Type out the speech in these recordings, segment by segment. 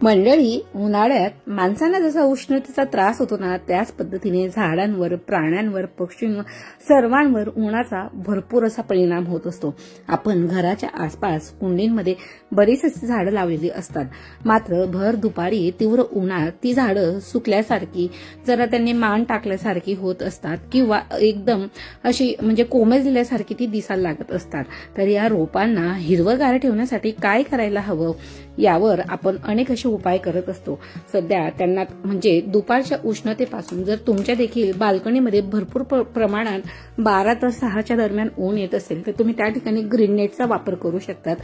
मंडळी, उन्हाळ्यात माणसांना जसा उष्णतेचा त्रास होतो ना, त्याच पद्धतीने झाडांवर, प्राण्यांवर, पक्षींवर, सर्वांवर उन्हाचा भरपूर असा परिणाम होत असतो. आपण घराच्या आसपास कुंडींमध्ये बरीच अशी झाडं लावलेली असतात. मात्र भर दुपारी तीव्र उन्हात ती झाडं सुकल्यासारखी, जरा त्यांनी मान टाकल्यासारखी होत असतात किंवा एकदम अशी म्हणजे कोमेजल्यासारखी ती दिसायला लागत असतात. तर या रोपांना हिरवंगार ठेवण्यासाठी काय करायला हवं यावर आपण अनेक असे उपाय करत असतो. सध्या त्यांना म्हणजे दुपारच्या उष्णतेपासून जर तुमच्या देखील बाल्कनीमध्ये भरपूर प्रमाणात 12 ते 6च्या दरम्यान ऊन येत असेल तर तुम्ही त्या ठिकाणी ग्रीन नेटचा वापर करू शकतात.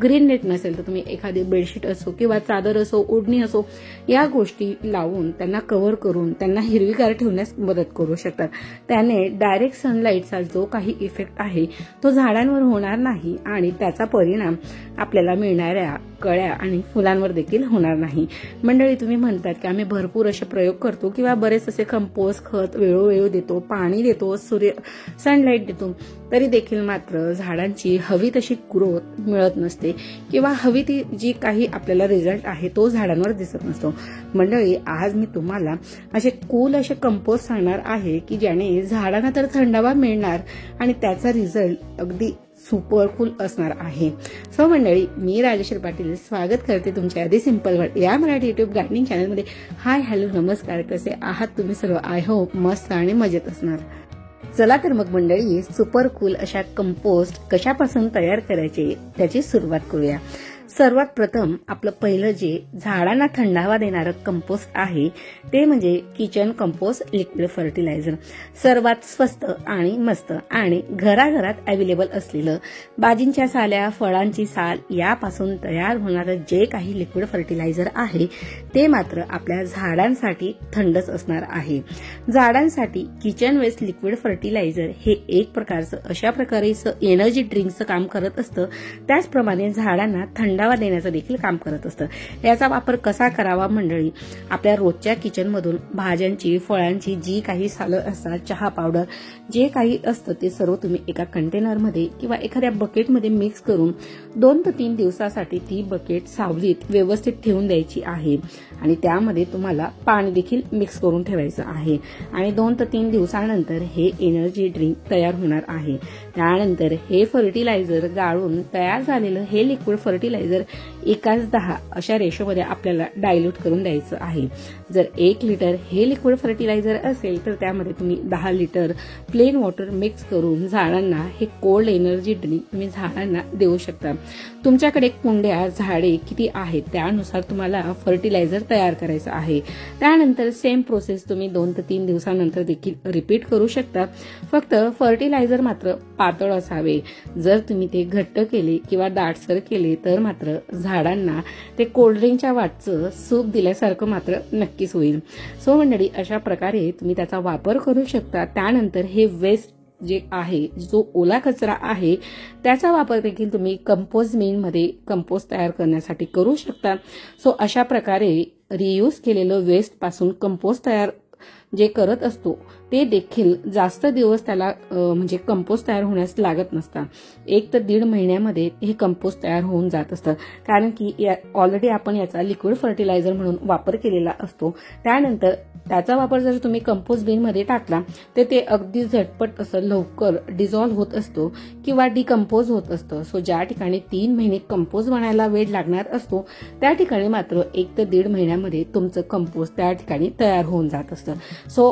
ग्रीन नेट नसेल तर तुम्ही एखादी बेडशीट असो किंवा चादर असो, ओढणी असो, या गोष्टी लावून त्यांना कव्हर करून त्यांना हिरवीगार ठेवण्यास मदत करू शकतात. त्याने डायरेक्ट सनलाईटचा जो काही इफेक्ट आहे तो झाडांवर होणार नाही आणि त्याचा परिणाम आपल्याला मिळणाऱ्या कळ्या आणि फुलांवर देखील होणार नाही. मंडळी, तुम्ही म्हणतात की आम्ही भरपूर असे प्रयोग करतो किंवा बरेच असे कंपोस्ट खत वेळोवेळी देतो, पाणी देतो, सनलाईट देतो, तरी देखील मात्र झाडांची हवी तशी ग्रोथ मिळत नसते किंवा हवी ती जी काही आपल्याला रिझल्ट आहे तो झाडांवर दिसत नसतो. मंडळी, आज मी तुम्हाला असे कूल असे कंपोस्ट सांगणार आहे की ज्याने झाडांना तर थंडावा मिळणार आणि त्याचा रिझल्ट अगदी सुपर कूल असणार आहे. सो मंडळी, मी राजेश्री पाटील स्वागत करते तुमच्या आधी सिंपल वर्ड या मराठी युट्यूब गार्डनिंग चॅनलमध्ये. हाय, हॅलो, नमस्कार, कसे आहात तुम्ही सर्व? आय होप मस्त आणि मजेत असणार. चला तर मग मंडळी, सुपर कूल अशा कंपोस्ट कशापासून तयार करायचे त्याची सुरुवात करूया. सर्वात प्रथम आपलं पहिलं जे झाडांना थंडावा देणारं कंपोस्ट आहे ते म्हणजे किचन कंपोस्ट लिक्विड फर्टिलायझर. सर्वात स्वस्त आणि मस्त आणि घराघरात अवेलेबल असलेलं भाजींच्या साल्या, फळांची साल यापासून तयार होणारं जे काही लिक्विड फर्टिलायझर आहे ते मात्र आपल्या झाडांसाठी थंडच असणार आहे. झाडांसाठी किचन वेस्ट लिक्विड फर्टिलायझर हे एक प्रकारचं अशा प्रकारे एनर्जी ड्रिंकचं काम करत असतं. त्याचप्रमाणे झाडांना थंडावा देण्याचं देखील काम करत असतं. याचा वापर कसा करावा मंडळी? आपल्या रोजच्या किचनमधून भाज्यांची, फळांची जी काही सालं असतात, चहा पावडर जे काही असतं ते सर्व तुम्ही एका कंटेनरमध्ये किंवा एखाद्या बकेटमध्ये मिक्स करून 2 ते 3 दिवसासाठी ती बकेट सावलीत व्यवस्थित ठेवून द्यायची आहे आणि त्यामध्ये तुम्हाला पाणी देखील मिक्स करून ठेवायचं आहे आणि 2 ते 3 दिवसानंतर हे एनर्जी ड्रिंक तयार होणार आहे. त्यानंतर हे फर्टिलायझर गाळून तयार झालेलं हे लिक्विड फर्टिलायझर 1:10 अशा रेशोमध्ये आपल्याला डायल्यूट करून द्यायचं आहे. जर 1 लिटर हे लिक्विड फर्टिलायझर असेल तर त्यामध्ये तुम्ही 10 लिटर प्लेन वॉटर मिक्स करून झाडांना हे कोल्ड एनर्जी ड्रिंक तुम्ही झाडांना देऊ शकता. तुमच्याकडे कुंड्या, झाडे किती आहेत त्यानुसार तुम्हाला फर्टिलायझर तयार करायचं आहे. त्यानंतर सेम प्रोसेस तुम्ही 2 ते 3 दिवसानंतर देखील रिपीट करू शकता. फक्त फर्टिलायझर मात्र पातळ असावे. जर तुम्ही ते घट्ट केले किंवा दाटसर केले तर मात्र झाडांना ते कोल्ड्रिंकच्या वाटचं सूप दिल्यासारखं मात्र नक्कीच होईल. सो मंडळी, अशा प्रकारे तुम्ही त्याचा वापर करू शकता. त्यानंतर हे वेस्ट जे आहे, जो ओला कचरा आहे त्याचा वापर देखील तुम्ही कंपोस्ट बिनमध्ये कंपोस्ट तयार करण्यासाठी करू शकता. सो अशा प्रकारे रियूज केलेलं वेस्ट पासून कंपोस्ट तयार जे करत असतो ते देखील जास्त दिवस त्याला म्हणजे कंपोस्ट तयार होण्यास लागत नसतात. 1 ते 1.5 महिन्यामध्ये हे कंपोस्ट तयार होऊन जात असतं. कारण की ऑलरेडी आपण याचा लिक्विड फर्टिलायझर म्हणून वापर केलेला असतो. त्यानंतर त्याचा वापर जर तुम्ही कंपोस्ट बिनमध्ये टाकला तर ते अगदी झटपट असं लवकर डिझॉल्व्ह होत असतो किंवा डिकम्पोज होत असतं. सो ज्या ठिकाणी 3 महिने कंपोस्ट बनायला वेळ लागणार असतो त्या ठिकाणी मात्र 1 ते 1.5 महिन्यामध्ये तुमचं कंपोस्ट त्या ठिकाणी तयार होऊन जात असतं. सो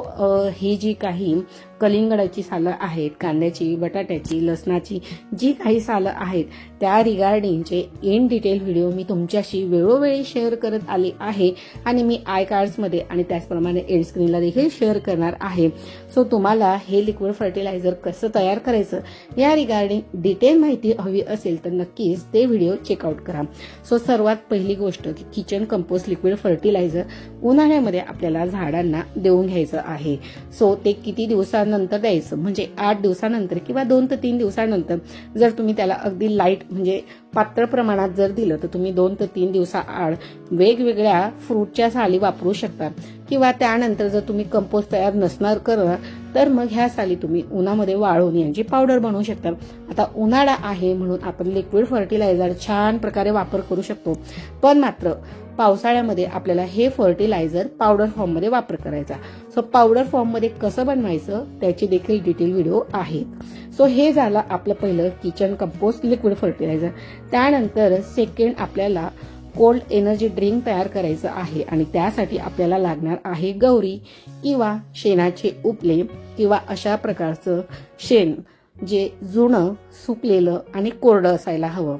ही जी काही कलिंगडाची सालं आहेत, कांद्याची, बटाट्याची, लसणाची जी काही सालं आहेत त्या रिगार्डिंगचे इन डिटेल व्हिडिओ मी तुमच्याशी वेळोवेळी शेअर करत आले आहे आणि मी आय कार्ड्समध्ये आणि त्याचप्रमाणे एंड स्क्रीनला देखील शेअर करणार आहे. सो तुम्हाला हे लिक्विड फर्टिलायझर कसं तयार करायचं या रिगार्डिंग डिटेल माहिती हवी असेल तर नक्कीच ते व्हिडिओ चेकआउट करा. सो सर्वात पहिली गोष्ट की किचन कंपोस्ट लिक्विड फर्टिलायझर उन्हाळ्यामध्ये आपल्याला झाडांना देऊन घ्यायचं आहे. सो ते किती दिवसानंतर द्यायचं म्हणजे 8 दिवसानंतर किंवा 2 ते 3 दिवसानंतर. जर तुम्ही त्याला अगदी लाईट म्हणजे पातळ प्रमाणात जर दिलं तर तुम्ही 2 ते 3 दिवसाआड वेगवेगळ्या फ्रूटच्या साली वापरू शकता किंवा त्यानंतर जर तुम्ही कंपोस्ट तयार नसणार करणार तर मग ह्या साली तुम्ही उन्हामध्ये वाळवून यांची पावडर बनवू शकता. आता उन्हाळा आहे म्हणून आपण लिक्विड फर्टिलायझर छान प्रकारे वापर करू शकतो, पण मात्र पावसाळ्यामध्ये आपल्याला हे फर्टिलायझर पावडर फॉर्ममध्ये वापर करायचा. सो पावडर फॉर्ममध्ये कसं बनवायचं त्याची देखील डिटेल व्हिडिओ आहेत. सो हे झालं आपलं पहिलं किचन कंपोस्ट लिक्विड फर्टिलायझर. त्यानंतर सेकंड आपल्याला कोल्ड एनर्जी ड्रिंक तयार करायचं आहे आणि त्यासाठी आपल्याला लागणार आहे गौरी किंवा शेणाचे उपले किंवा अशा प्रकारचं शेण जे जुनं सुकलेलं आणि कोरडं असायला हवं.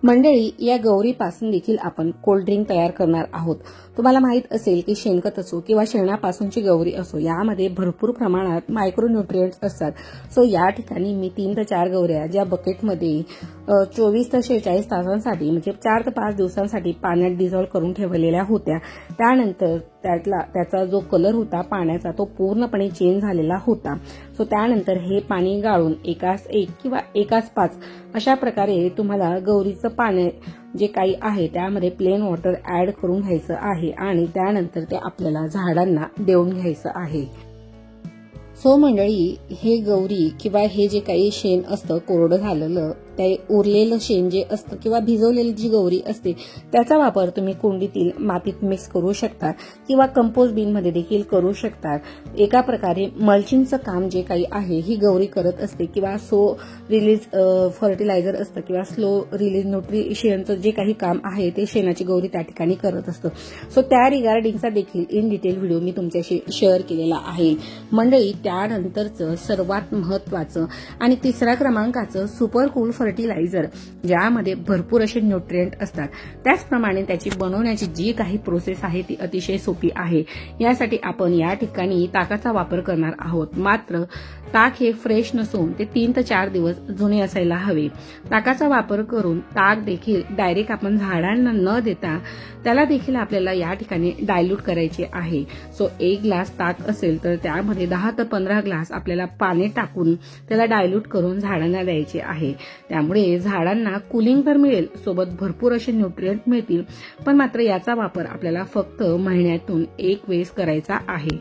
मंडळी, या गौरीपासून देखील आपण कोल्ड ड्रिंक तयार करणार आहोत. तुम्हाला माहित असेल की शेणखत असो किंवा शेणापासूनची गौरी असो यामध्ये भरपूर प्रमाणात मायक्रोन्यूट्रिएंट्स असतात. सो या ठिकाणी मी 3 ते 4 गौऱ्या ज्या बकेटमध्ये 24 ते 46 तासांसाठी म्हणजे 4 ते 5 दिवसांसाठी पाण्यात डिझॉल्व्ह करून ठेवलेल्या होत्या. त्यानंतर त्याचा जो कलर होता पाण्याचा तो पूर्णपणे चेंज झालेला होता. सो त्यानंतर हे पाणी गाळून एकास 1 किंवा एकास 5 अशा प्रकारे तुम्हाला गौरीचं पाणी जे काही आहे त्यामध्ये प्लेन वॉटर ऍड करून घ्यायचं आहे आणि त्यानंतर ते आपल्याला झाडांना देऊन घ्यायचं आहे. सो मंडळी, हे गौरी किंवा हे जे काही शेण असतं कोरडं झालेलं ते उरलेलं शेण जे असतं किंवा भिजवलेली जी गौरी असते त्याचा वापर तुम्ही कुंडीतील मातीत मिक्स करू शकता किंवा कंपोस्ट बिन मध्ये देखील करू शकता. एका प्रकारे मल्चिंगचं काम जे काही आहे ही गौरी करत असते किंवा सो रिलीज फर्टिलायझर असतं किंवा स्लो रिलीज न्यूट्रिशनचं जे काही काम आहे ते शेणाची गौरी त्या ठिकाणी करत असतं. सो त्या रिगार्डिंगचा देखील इन डिटेल व्हिडिओ मी तुमच्याशी शेअर केलेला आहे. मंडळी, त्यानंतरचं सर्वात महत्वाचं आणि 3ऱ्या क्रमांकाचं सुपर कूल फर्टिलायझर ज्यामध्ये भरपूर असे न्यूट्रिएंट असतात. त्याचप्रमाणे त्याची बनवण्याची जी काही प्रोसेस आहे ती अतिशय सोपी आहे. यासाठी आपण या ठिकाणी ताकाचा वापर करणार आहोत. मात्र ताक हे फ्रेश नसून ते 3 ते 4 दिवस जुने असायला हवे. ताकाचा वापर करून ताक देखील डायरेक्ट आपण झाडांना न देता त्याला देखील आपल्याला या ठिकाणी डायल्यूट करायचे आहे. सो 1 ग्लास ताक असेल तर त्यामध्ये 10 ते 15 ग्लास आपल्याला पाणी टाकून त्याला डायल्यूट करून झाडांना द्यायचे आहे. त्यामुळे झाडांना कुलिंग तर मिळेल, सोबत भरपूर असे न्यूट्रिएंट मिळतील. पण मात्र याचा वापर आपल्याला फक्त महिन्यातून 1 वेळेस करायचा आहे.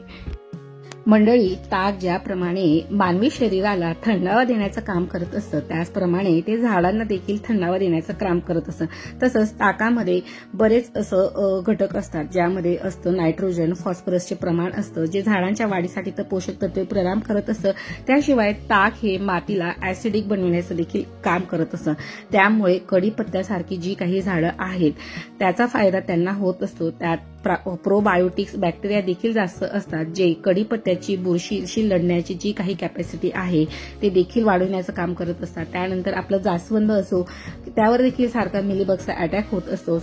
मंडळी, ताक ज्याप्रमाणे मानवी शरीराला थंडावा देण्याचं काम करत असतं त्याचप्रमाणे ते झाडांना देखील थंडावा देण्याचं काम करत असतं. तसंच ताकामध्ये बरेच असं घटक असतात ज्यामध्ये असतं नायट्रोजन, फॉस्फरसचे प्रमाण असतं जे झाडांच्या वाढीसाठी तर पोषक तत्वे प्रदान करत असतं. त्याशिवाय ताक हे मातीला ऍसिडिक बनवण्याचं देखील काम करत असतं. त्यामुळे कडीपत्त्यासारखी जी काही झाडं आहेत त्याचा फायदा त्यांना होत असतो. त्यात प्रोबायोटिक्स बॅक्टेरिया देखील जास्त असतात जे कडीपत्त्याची बुरशीशी लढण्याची जी काही कॅपॅसिटी आहे ते देखील वाढवण्याचं काम करत असतात. त्यानंतर आपलं जास्वंद असो त्यावर देखील सारखा मिलीबगचा अटॅक होत असतो.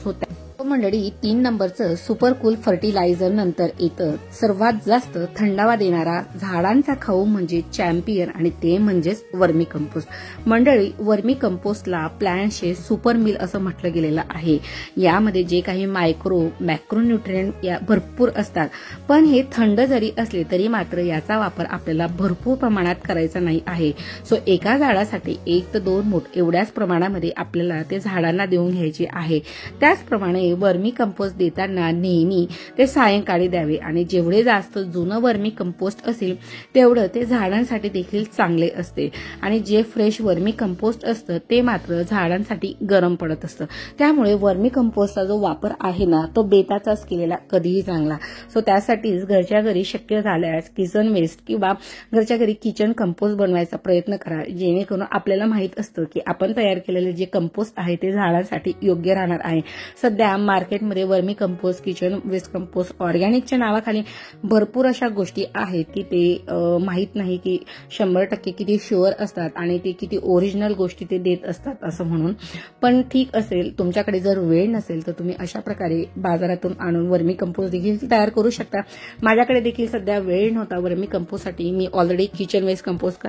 सो मंडळी, 3 नंबरचं सुपर कूल फर्टिलायझर नंतर येतं सर्वात जास्त थंडावा देणारा झाडांचा खाऊ म्हणजे चॅम्पियन आणि ते म्हणजेच वर्मी कंपोस्ट. मंडळी, वर्मी कंपोस्टला प्लॅन्टचे सुपर मिल असं म्हटलं गेलेलं आहे. यामध्ये जे काही मॅक्रोन्यूट्रिएंट भरपूर असतात. पण हे थंड जरी असले तरी मात्र याचा वापर आपल्याला भरपूर प्रमाणात करायचा नाही आहे. सो एका झाडासाठी 1 ते 2 मूठ एवढ्याच प्रमाणामध्ये आपल्याला ते झाडांना देऊन घ्यायचे आहे. त्याचप्रमाणे वर्मी कंपोस्ट देताना नेहमी ते सायंकाळी द्यावे आणि जेवढे जास्त जुनं वर्मी कंपोस्ट असेल तेवढं ते झाडांसाठी देखील चांगले असते आणि जे फ्रेश वर्मी कंपोस्ट असतं ते मात्र झाडांसाठी गरम पडत असतं. त्यामुळे वर्मी कंपोस्टचा जो वापर आहे ना तो बेताचाच केलेला कधीही चांगला. सो त्यासाठीच घरच्या घरी शक्य झाल्यास किचन वेस्ट किंवा घरच्या घरी किचन कंपोस्ट बनवायचा प्रयत्न करा, जेणेकरून आपल्याला माहित असतं की आपण तयार केलेले जे कंपोस्ट आहे ते झाडांसाठी योग्य राहणार आहे. सध्या मार्केटमध्ये वर्मी कंपोस्ट, किचन वेस्ट कंपोस्ट, ऑर्गॅनिकच्या नावाखाली भरपूर अशा गोष्टी आहेत की ते माहित नाही की 100% किती शुअर असतात आणि ते किती ओरिजिनल गोष्टी ते देत असतात असं म्हणून. पण ठीक असेल, तुमच्याकडे जर वेळ नसेल तर तुम्ही अशा प्रकारे बाजारातून आणून वर्मी कंपोस्ट देखील तयार करू शकता. माझ्याकडे देखील सध्या वेळ नव्हता वर्मी कंपोस्टसाठी. मी ऑलरेडी किचन वेस्ट कंपोस्ट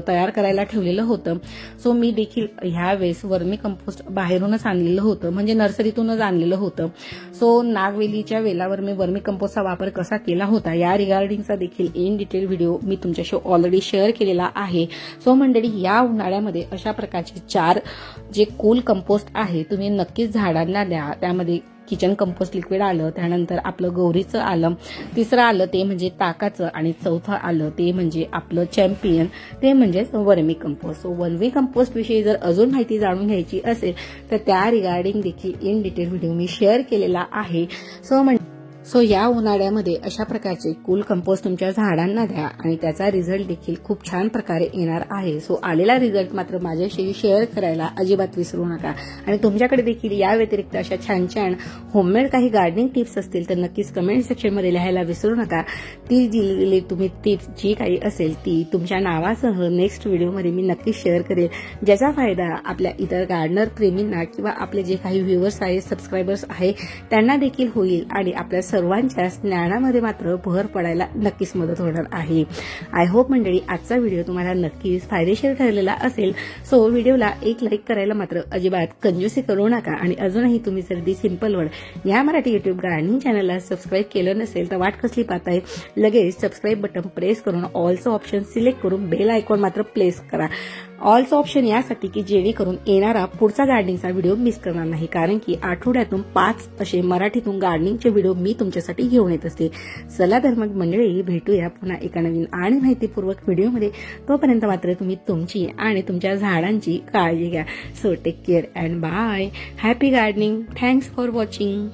तयार करायला ठेवलेलं होतं. सो मी देखील ह्या वेळेस वर्मी कंपोस्ट बाहेरूनच आणलेलं होतं, म्हणजे नर्सरीतूनच आणलेलं होतं. सो नागवेलीच्या वेलावर मी वर्मी कंपोस्टचा वापर कसा केला होता या रिगार्डिंगचा देखील इन डिटेल व्हिडिओ मी तुमच्याशी ऑलरेडी शेअर केलेला आहे. सो मंडळी, या उन्हाळ्यामध्ये अशा प्रकारचे 4 जे कूल कंपोस्ट आहे तुम्ही नक्कीच झाडांना द्या. त्यामध्ये किचन कंपोस्ट लिक्विड आलं, त्यानंतर आपलं गौरीचं आलं, तिसरं आलं ते म्हणजे ताकाचं, आणि चौथं आलं ते म्हणजे आपलं चॅम्पियन, ते म्हणजेच वर्मी कंपोस्ट. सो वर्मी कंपोस्ट विषयी जर अजून माहिती जाणून घ्यायची असेल तर त्या रिगार्डिंग देखील in detail video me share केलेला आहे. सो या उन्हाळ्यामध्ये अशा प्रकारचे कूल कंपोस्ट तुमच्या झाडांना द्या आणि त्याचा रिझल्ट देखील खूप छान प्रकारे येणार आहे. सो आलेला रिझल्ट मात्र माझ्याशी शेअर करायला अजिबात विसरू नका. आणि तुमच्याकडे देखील या व्यतिरिक्त अशा छान छान होममेड काही गार्डनिंग टिप्स असतील तर नक्कीच कमेंट सेक्शनमध्ये लिहायला विसरू नका. ती दिलेली तुम्ही टिप्स जी काही असेल ती तुमच्या नावासह नेक्स्ट व्हिडिओमध्ये मी नक्कीच शेअर करेल, ज्याचा फायदा आपल्या इतर गार्डनर प्रेमींना किंवा आपले जे काही व्ह्युअर्स आहेत, सबस्क्रायबर्स आहे त्यांना देखील होईल आणि आपल्या सर्वांच्या ज्ञानामध्ये मात्र भर पडायला नक्कीच मदत होणार आहे. आय होप मंडळी आजचा व्हिडिओ तुम्हाला नक्कीच फायदेशीर ठरलेला असेल. सो व्हिडिओला एक लाईक करायला मात्र अजिबात कंजूसी करू नका. आणि अजूनही तुम्ही जर दी सिंपल वर्ल्ड या मराठी युट्यूब गार्डनिंग चॅनलला सबस्क्राईब केलं नसेल तर वाट कसली पाहताय, लगेच सबस्क्राईब बटन प्रेस करून ऑलचं ऑप्शन सिलेक्ट करून बेल आयकॉन मात्र प्रेस करा. ऑलचं ऑप्शन यासाठी की जेणेकरून येणारा पुढचा गार्डनिंगचा व्हिडिओ मिस करणार नाही, कारण की आठवड्यातून 5 असे मराठीतून गार्डनिंगचे व्हिडिओ मी तुमच्यासाठी घेऊन येत असते. चला तर मग मंडळी, भेटूया पुन्हा एका नवीन आणि माहितीपूर्वक व्हिडिओमध्ये. तोपर्यंत मात्र तुम्ही तुमची आणि तुमच्या झाडांची काळजी घ्या. So take care and bye. Happy gardening. Thanks for watching.